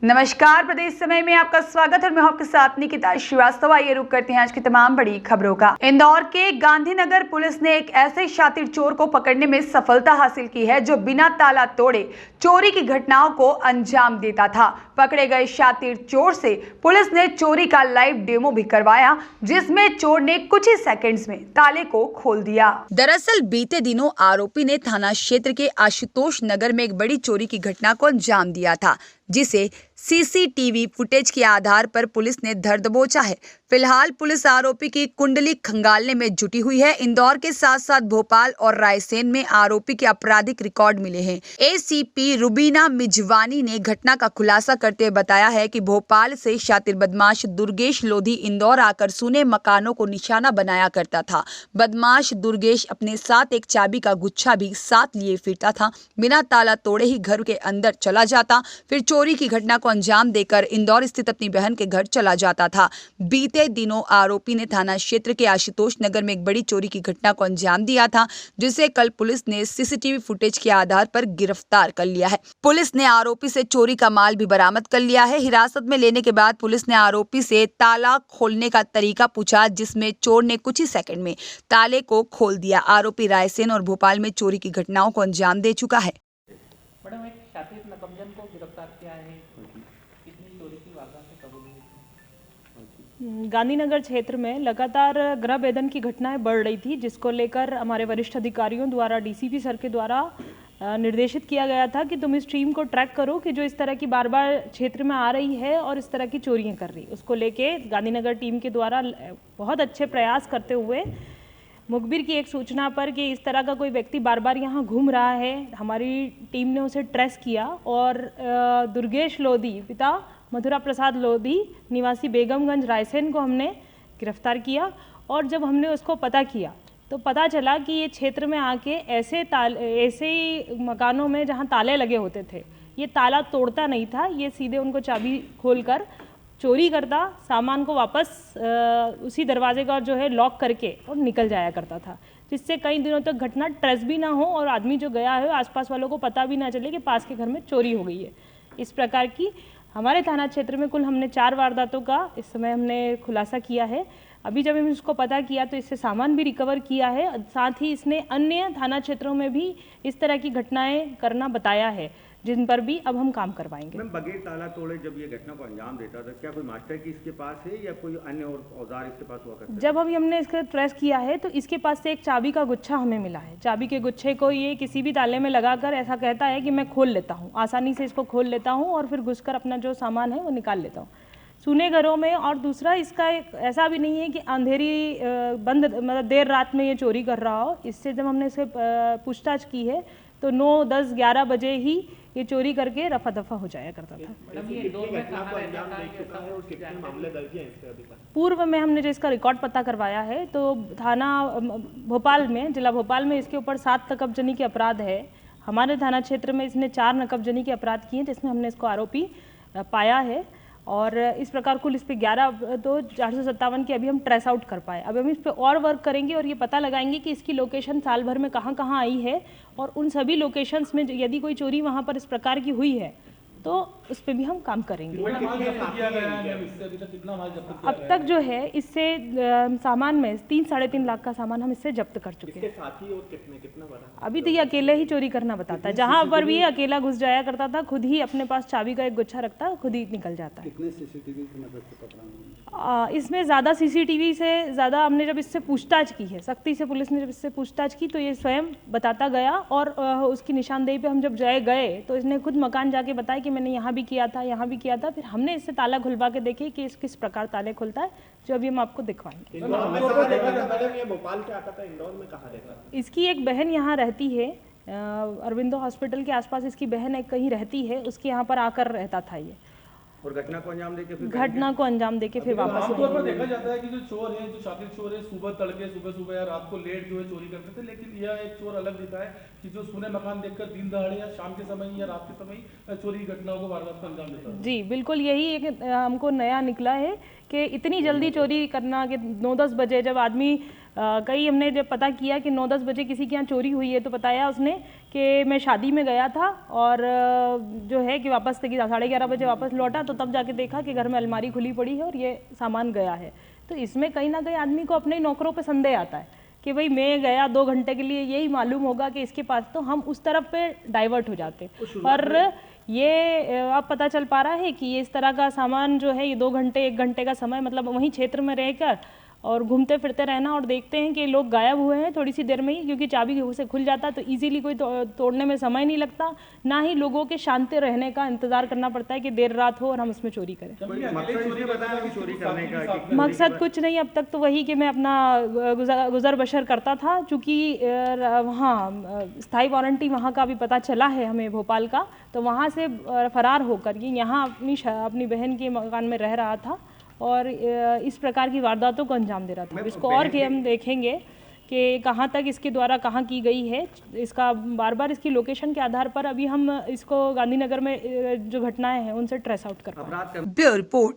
नमस्कार, प्रदेश समय में आपका स्वागत है। मैं हूं आपके साथ निकिता श्रीवास्तव। आइए रुक करते हैं आज की तमाम बड़ी खबरों का। इंदौर के गांधीनगर पुलिस ने एक ऐसे शातिर चोर को पकड़ने में सफलता हासिल की है जो बिना ताला तोड़े चोरी की घटनाओं को अंजाम देता था। पकड़े गए शातिर चोर से पुलिस ने चोरी का लाइव डेमो भी करवाया, जिसमें चोर ने कुछ ही सेकंड्स में ताले को खोल दिया। दरअसल बीते दिनों आरोपी ने थाना क्षेत्र के आशुतोष नगर में एक बड़ी चोरी की घटना को अंजाम दिया था, जिसे सीसीटीवी फुटेज के आधार पर पुलिस ने धर दबोचा है। फिलहाल पुलिस आरोपी की कुंडली खंगालने में जुटी हुई है। इंदौर के साथ साथ भोपाल और रायसेन में आरोपी के आपराधिक रिकॉर्ड मिले हैं। एसीपी रुबीना मिजवानी ने घटना का खुलासा करते हुए बताया है कि भोपाल से शातिर बदमाश दुर्गेश लोधी इंदौर आकर सूने मकानों को निशाना बनाया करता था। बदमाश दुर्गेश अपने साथ एक चाबी का गुच्छा भी साथ लिए फिरता था। बिना ताला तोड़े ही घर के अंदर चला जाता, फिर चोरी की घटना को अंजाम देकर इंदौर स्थित अपनी बहन के घर चला जाता था। बीते दिनों आरोपी ने थाना क्षेत्र के आशुतोष नगर में एक बड़ी चोरी की घटना को अंजाम दिया था, जिसे कल पुलिस ने सीसीटीवी फुटेज के आधार पर गिरफ्तार कर लिया है। पुलिस ने आरोपी से चोरी का माल भी बरामद कर लिया है। हिरासत में लेने के बाद पुलिस ने आरोपी से ताला खोलने का तरीका पूछा, जिसमें चोर ने कुछ ही सेकंड में ताले को खोल दिया। आरोपी रायसेन और भोपाल में चोरी की घटनाओं को अंजाम दे चुका है। मैडम, एक शातिर नकमजन को गिरफ्तार किया है। कितनी चोरी की वारदातें कबूल हुई? गांधीनगर क्षेत्र में लगातार गृह भेदन की घटनाएं बढ़ रही थी, जिसको लेकर हमारे वरिष्ठ अधिकारियों द्वारा डीसीपी सर के द्वारा निर्देशित किया गया था कि तुम इस टीम को ट्रैक करो कि जो इस तरह की बार बार क्षेत्र में आ रही है और इस तरह की चोरियां कर रही। उसको लेके गांधीनगर टीम के द्वारा बहुत अच्छे प्रयास करते हुए मुखबिर की एक सूचना पर कि इस तरह का कोई व्यक्ति बार बार यहाँ घूम रहा है, हमारी टीम ने उसे ट्रेस किया और दुर्गेश लोधी पिता मथुरा प्रसाद लोधी निवासी बेगमगंज रायसेन को हमने गिरफ्तार किया। और जब हमने उसको पता किया तो पता चला कि ये क्षेत्र में आके ऐसे ही मकानों में जहाँ ताले लगे होते थे, ये ताला तोड़ता नहीं था, ये सीधे उनको चाबी खोलकर चोरी करता, सामान को वापस उसी दरवाजे का जो है लॉक करके और निकल जाया करता था, जिससे कई दिनों तक घटना ट्रेस भी ना हो और आदमी जो गया है आसपास वालों को पता भी ना चले कि पास के घर में चोरी हो गई है। इस प्रकार की हमारे थाना क्षेत्र में कुल हमने 4 वारदातों का इस समय हमने खुलासा किया है। अभी जब हमने इसको पता किया तो इससे सामान भी रिकवर किया है, साथ ही इसने अन्य थाना क्षेत्रों में भी इस तरह की घटनाएं करना बताया है, जिन पर भी अब हम काम करवाएंगे। मैम, बगैर ताला तोड़े जब ये घटना को अंजाम देता था, क्या कोई मास्टर की इसके पास है या कोई अन्य और औजार इसके पास हुआ करता है? जब अभी हमने इसका ट्रेस किया है तो इसके पास से एक चाबी का गुच्छा हमें मिला है। चाबी के गुच्छे को ये किसी भी ताले में लगाकर ऐसा कहता है कि मैं खोल लेता हूँ, आसानी से इसको खोल लेता हूँ और फिर घुसकर अपना जो सामान है वो निकाल लेता हूँ सूने घरों में। और दूसरा, इसका ऐसा भी नहीं है कि अंधेरी बंद मतलब देर रात में ये चोरी कर रहा हो। इससे जब हमने इसे पूछताछ की है तो 9, 10, 11 बजे ही ये चोरी करके रफा दफा हो जाया करता था। पूर्व में हमने जो इसका रिकॉर्ड पता करवाया है तो थाना भोपाल में, जिला भोपाल में इसके ऊपर 7 नकबजनी के अपराध है। हमारे थाना क्षेत्र में इसने 4 नकबजनी के अपराध किए, जिसमें हमने इसको आरोपी पाया है। और इस प्रकार कुल इस पे 11 तो 457 की अभी हम ट्रेस आउट कर पाए। अब हम इस पे और वर्क करेंगे और ये पता लगाएंगे कि इसकी लोकेशन साल भर में कहाँ कहाँ आई है और उन सभी लोकेशंस में यदि कोई चोरी वहाँ पर इस प्रकार की हुई है तो उस पे भी हम काम करेंगे। अब तक जो है इससे सामान में 3-3.5 लाख का सामान हम इससे जब्त कर चुके हैं। साथी और कितना बड़ा? अभी तो ये अकेले ही चोरी करना बताता है, जहाँ पर भी ये अकेला घुस जाया करता था, खुद ही अपने पास चाबी का एक गुच्छा रखता, खुद ही निकल जाता है। कितने सीसीटीवी की मदद से पकड़ा? इसमें ज़्यादा सीसीटीवी से ज़्यादा हमने जब इससे पूछताछ की है, सख्ती से पुलिस ने जब इससे पूछताछ की तो ये स्वयं बताता गया और उसकी निशानदेही पे हम जब गए तो इसने खुद मकान जाके बताया कि मैंने यहाँ भी किया था, यहाँ भी किया था। फिर हमने इससे ताला खुलवा के देखे कि इस किस प्रकार ताले खुलता है, जो अभी हम आपको दिखवाएंगे। भोपाल से आता था, इंदौर में कहाँ रहता? इसकी एक बहन यहाँ रहती है, अरविंदो हॉस्पिटल के आसपास इसकी बहन एक कहीं रहती है, उसके यहाँ पर आकर रहता था ये। और घटना को अंजाम देके फिर वापस आमतौर पर देखा जाता है कि जो चोर है, जो शातिर चोर है, सुबह या रात को लेट जो है चोरी करते थे, लेकिन यह एक चोर अलग दिखा है कि जो सूने मकान देखकर दिन दहाड़े या शाम के समय या रात के समय चोरी की घटनाओं को वारदात को अंजाम देता है। जी बिल्कुल, यही एक हमको नया निकला है कि इतनी जल्दी चोरी करना कि 9-10 बजे जब आदमी कई हमने जब पता किया कि 9-10 बजे किसी के यहाँ चोरी हुई है तो बताया उसने कि मैं शादी में गया था और जो है कि वापस 11:30 बजे वापस लौटा तो तब जाके देखा कि घर में अलमारी खुली पड़ी है और ये सामान गया है। तो इसमें कहीं ना कहीं आदमी को अपने नौकरों पे संदेह आता है कि भाई मैं गया 2 घंटे के लिए, यही मालूम होगा कि इसके पास, तो हम उस तरफ पे डाइवर्ट हो जाते हैं। और ये अब पता चल पा रहा है कि ये इस तरह का सामान जो है ये 2 घंटे 1 घंटे का समय मतलब वहीं क्षेत्र में रहकर और घूमते फिरते रहना और देखते हैं कि लोग गायब हुए हैं थोड़ी सी देर में ही, क्योंकि चाबी से खुल जाता तो इजीली कोई तोड़ने में समय नहीं लगता, ना ही लोगों के शांति रहने का इंतजार करना पड़ता है कि देर रात हो और हम उसमें चोरी करें। मकसद कुछ नहीं, अब तक तो वही कि मैं अपना गुजर बसर करता था, चूँकि वहाँ स्थायी वारंटी वहाँ का भी पता चला है हमें भोपाल का, तो वहाँ से फरार होकर ये यहाँ अपनी बहन के मकान में रह रहा था और इस प्रकार की वारदातों को अंजाम दे रहा था। इसको और कि हम देखेंगे कि कहाँ तक इसके द्वारा कहाँ की गई है, इसका बार बार इसकी लोकेशन के आधार पर अभी हम इसको गांधीनगर में जो घटनाएं हैं उनसे ट्रेस आउट कर पाएंगे। Bureau report,